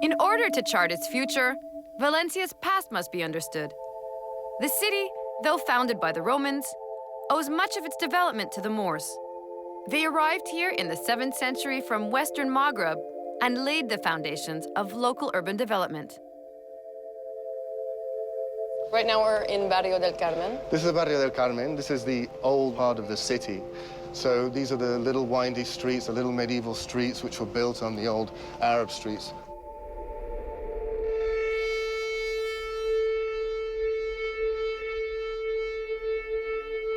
In order to chart its future, Valencia's past must be understood. The city, though founded by the Romans, owes much of its development to the Moors. They arrived here in the 7th century from Western Maghreb and laid the foundations of local urban development. Right now we're in Barrio del Carmen. This is the Barrio del Carmen. This is the old part of the city. So these are the little windy streets, the little medieval streets which were built on the old Arab streets.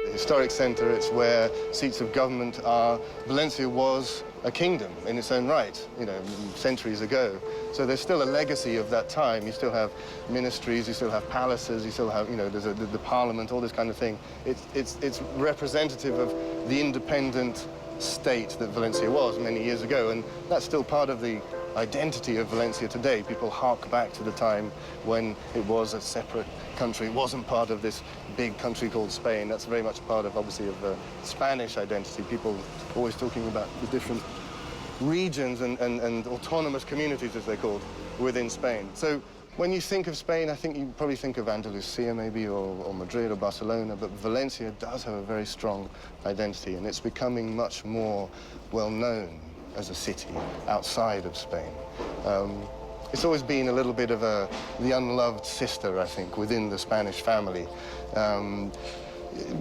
The historic center, it's where seats of government are. Valencia was a kingdom in its own right, you know, centuries ago. So there's still a legacy of that time. You still have ministries, you still have palaces, you still have, you know, there's the parliament, all this kind of thing. It's representative of the independent state that Valencia was many years ago, and that's still part of the identity of Valencia today. People hark back to the time when it was a separate country. It wasn't part of this big country called Spain. That's very much part of, obviously, of the Spanish identity. People always talking about the different regions and autonomous communities, as they're called, within Spain. So when you think of Spain, I think you probably think of Andalusia, maybe, or Madrid or Barcelona, but Valencia does have a very strong identity, and it's becoming much more well-known as a city outside of Spain. It's always been a little bit of the unloved sister, I think, within the Spanish family.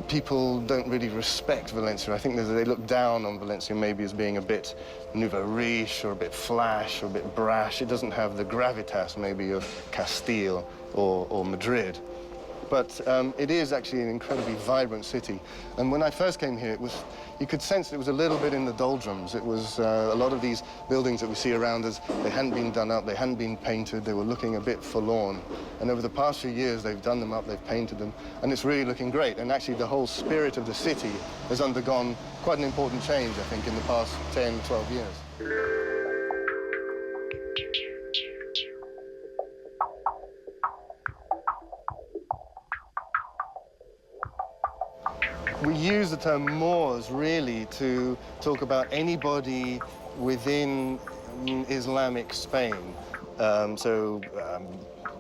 People don't really respect Valencia. I think they look down on Valencia maybe as being a bit nouveau riche or a bit flash or a bit brash. It doesn't have the gravitas maybe of Castile or Madrid. But it is actually an incredibly vibrant city. And when I first came here, you could sense it was a little bit in the doldrums. It was a lot of these buildings that we see around us, they hadn't been done up, they hadn't been painted, they were looking a bit forlorn. And over the past few years, they've done them up, they've painted them, and it's really looking great. And actually, the whole spirit of the city has undergone quite an important change, I think, in the past 10, 12 years. We use the term Moors, really, to talk about anybody within Islamic Spain.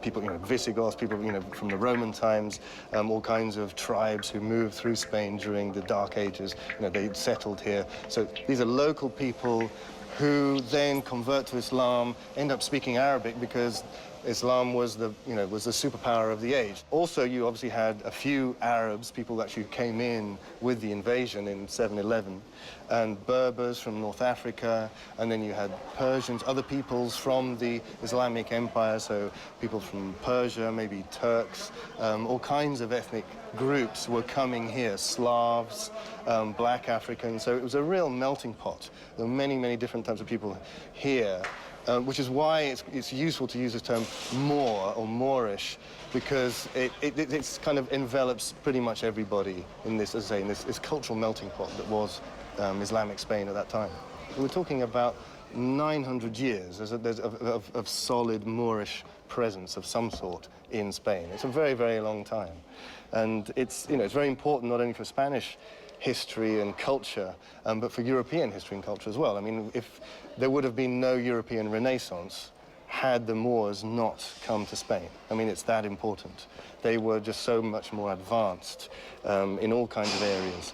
People, you know, Visigoths, people, you know, from the Roman times, all kinds of tribes who moved through Spain during the Dark Ages. You know, they settled here. So these are local people who then convert to Islam, end up speaking Arabic because Islam was the superpower of the age. Also, you obviously had a few Arabs, people that actually came in with the invasion in 711, and Berbers from North Africa, and then you had Persians, other peoples from the Islamic Empire, so people from Persia, maybe Turks, all kinds of ethnic groups were coming here, Slavs, black Africans, so it was a real melting pot. There were many, many different types of people here. Which is why it's useful to use the term Moor or Moorish, because it kind of envelops pretty much everybody in this, as I say, in this cultural melting pot that was Islamic Spain at that time. We're talking about 900 years of solid Moorish presence of some sort in Spain. It's a very, very long time. And it's very important not only for Spanish history and culture, but for European history and culture as well. I mean, if there would have been no European Renaissance had the Moors not come to Spain. I mean, it's that important. They were just so much more advanced in all kinds of areas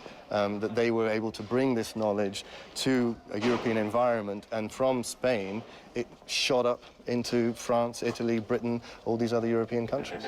that they were able to bring this knowledge to a European environment, and from Spain, it shot up into France, Italy, Britain, all these other European countries.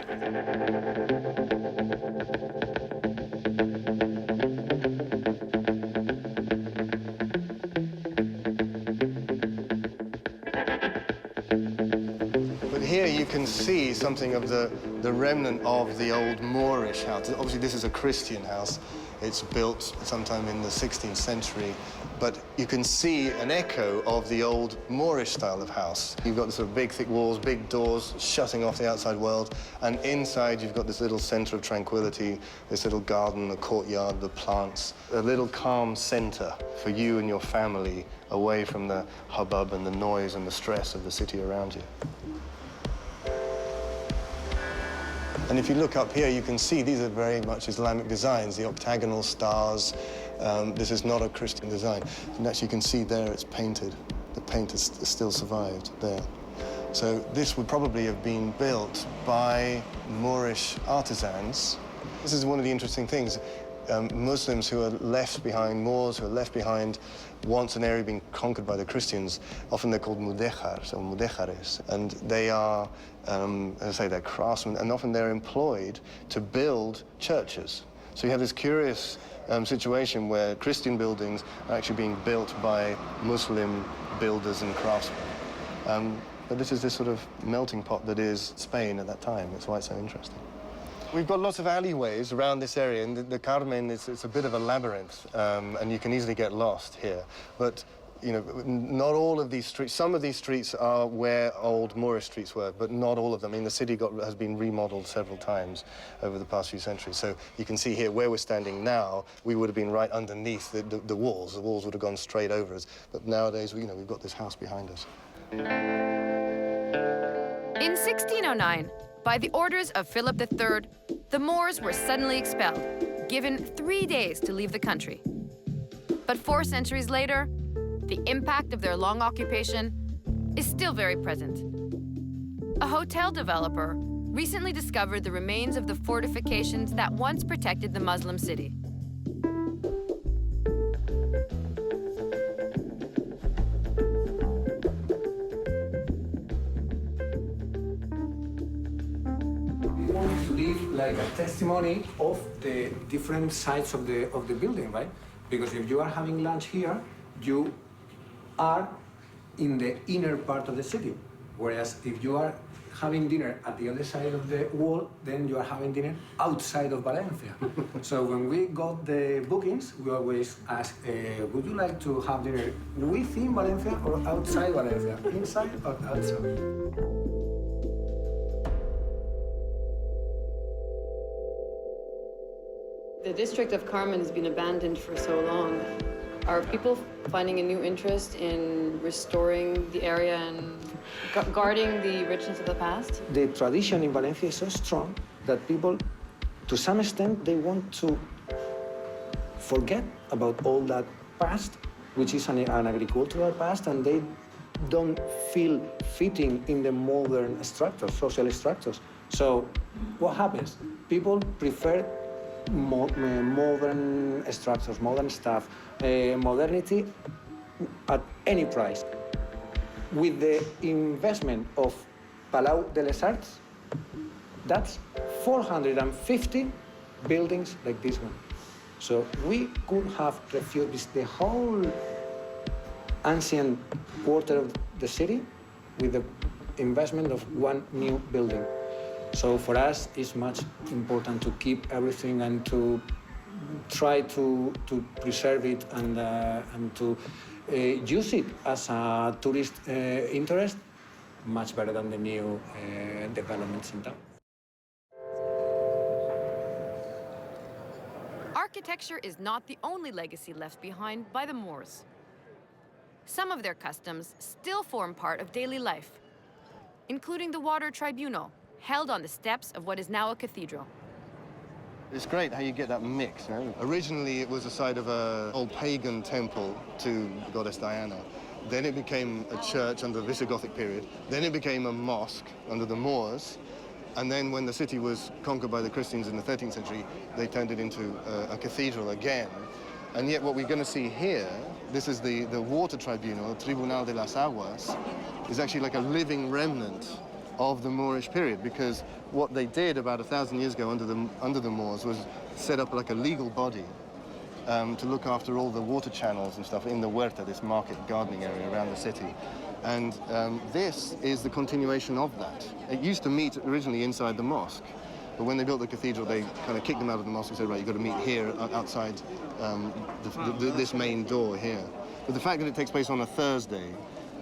Here you can see something of the remnant of the old Moorish house. Obviously, this is a Christian house. It's built sometime in the 16th century, but you can see an echo of the old Moorish style of house. You've got the sort of big, thick walls, big doors shutting off the outside world, and inside you've got this little center of tranquility, this little garden, the courtyard, the plants, a little calm center for you and your family away from the hubbub and the noise and the stress of the city around you. And if you look up here, you can see these are very much Islamic designs, the octagonal stars. This is not a Christian design. And actually, you can see there it's painted. The paint has still survived there. So this would probably have been built by Moorish artisans. This is one of the interesting things. Muslims who are left behind, Moors who are left behind, once an area being conquered by the Christians, often they're called mudejars or mudejares, and they are, as I say, they're craftsmen, and often they're employed to build churches. So you have this curious situation where Christian buildings are actually being built by Muslim builders and craftsmen. But this is this sort of melting pot that is Spain at that time. That's why it's so interesting. We've got lots of alleyways around this area, and the Carmen, it's a bit of a labyrinth, and you can easily get lost here. But, you know, not all of these streets, some of these streets are where old Moorish streets were, but not all of them. I mean, the city has been remodeled several times over the past few centuries. So you can see here where we're standing now, we would have been right underneath the walls. The walls would have gone straight over us. But nowadays, you know, we've got this house behind us. In 1609, by the orders of Philip III, the Moors were suddenly expelled, given 3 days to leave the country. But 4 centuries later, the impact of their long occupation is still very present. A hotel developer recently discovered the remains of the fortifications that once protected the Muslim city. Like a testimony of the different sides of the building, right? Because if you are having lunch here, you are in the inner part of the city. Whereas if you are having dinner at the other side of the wall, then you are having dinner outside of Valencia. So when we got the bookings, we always ask, would you like to have dinner within Valencia or outside Valencia? Inside or outside? The district of Carmen has been abandoned for so long. Are people finding a new interest in restoring the area and guarding the richness of the past? The tradition in Valencia is so strong that people, to some extent, they want to forget about all that past, which is an agricultural past, and they don't feel fitting in the modern structures, social structures. So what happens? People prefer modern structures, modern stuff, modernity at any price. With the investment of Palau de les Arts, that's 450 buildings like this one. So we could have refurbished the whole ancient quarter of the city with the investment of one new building. So for us, it's much important to keep everything and to try to preserve it and to use it as a tourist interest, much better than the new developments in town. Architecture is not the only legacy left behind by the Moors. Some of their customs still form part of daily life, including the water tribunal, held on the steps of what is now a cathedral. It's great how you get that mix, you know? Originally, it was a site of an old pagan temple to goddess Diana. Then it became a church under the Visigothic period. Then it became a mosque under the Moors. And then when the city was conquered by the Christians in the 13th century, they turned it into a cathedral again. And yet what we're going to see here, this is the water tribunal, Tribunal de las Aguas, is actually like a living remnant of the Moorish period, because what they did about 1,000 years ago under the Moors was set up like a legal body to look after all the water channels and stuff in the Huerta, this market gardening area around the city. And this is the continuation of that. It used to meet originally inside the mosque, but when they built the cathedral, they kind of kicked them out of the mosque and said, right, you've got to meet here outside this main door here. But the fact that it takes place on a Thursday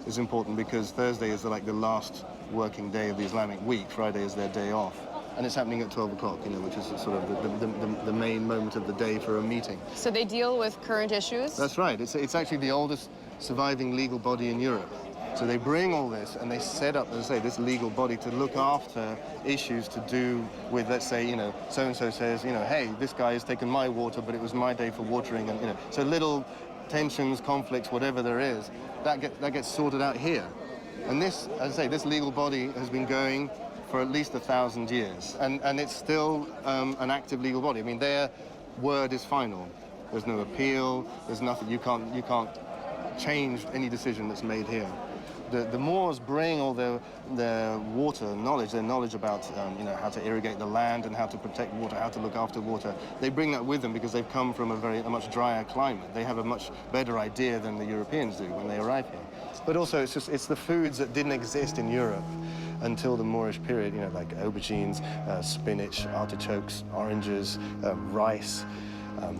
is important, because Thursday is like the last working day of the Islamic week. Friday is their day off. And it's happening at 12 o'clock, you know, which is sort of the main moment of the day for a meeting. So they deal with current issues? That's right. It's actually the oldest surviving legal body in Europe. So they bring all this and they set up, as I say, this legal body to look after issues to do with, let's say, you know, so-and-so says, you know, hey, this guy has taken my water, but it was my day for watering, and, you know, so little tensions, conflicts, whatever there is, that gets sorted out here. And this, as I say, this legal body has been going for at least 1,000 years, and it's still an active legal body. I mean, their word is final. There's no appeal. There's nothing. You can't change any decision that's made here. The Moors bring all their water knowledge, their knowledge about you know, how to irrigate the land and how to protect water, how to look after water. They bring that with them because they've come from a much drier climate. They have a much better idea than the Europeans do when they arrive here. But also, it's the foods that didn't exist in Europe until the Moorish period. You know, like aubergines, spinach, artichokes, oranges, rice.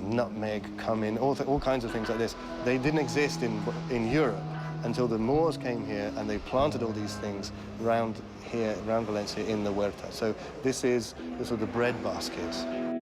Nutmeg, cumin, all kinds of things like this. They didn't exist in Europe until the Moors came here and they planted all these things around here, around Valencia in the huerta. So this is the sort of bread basket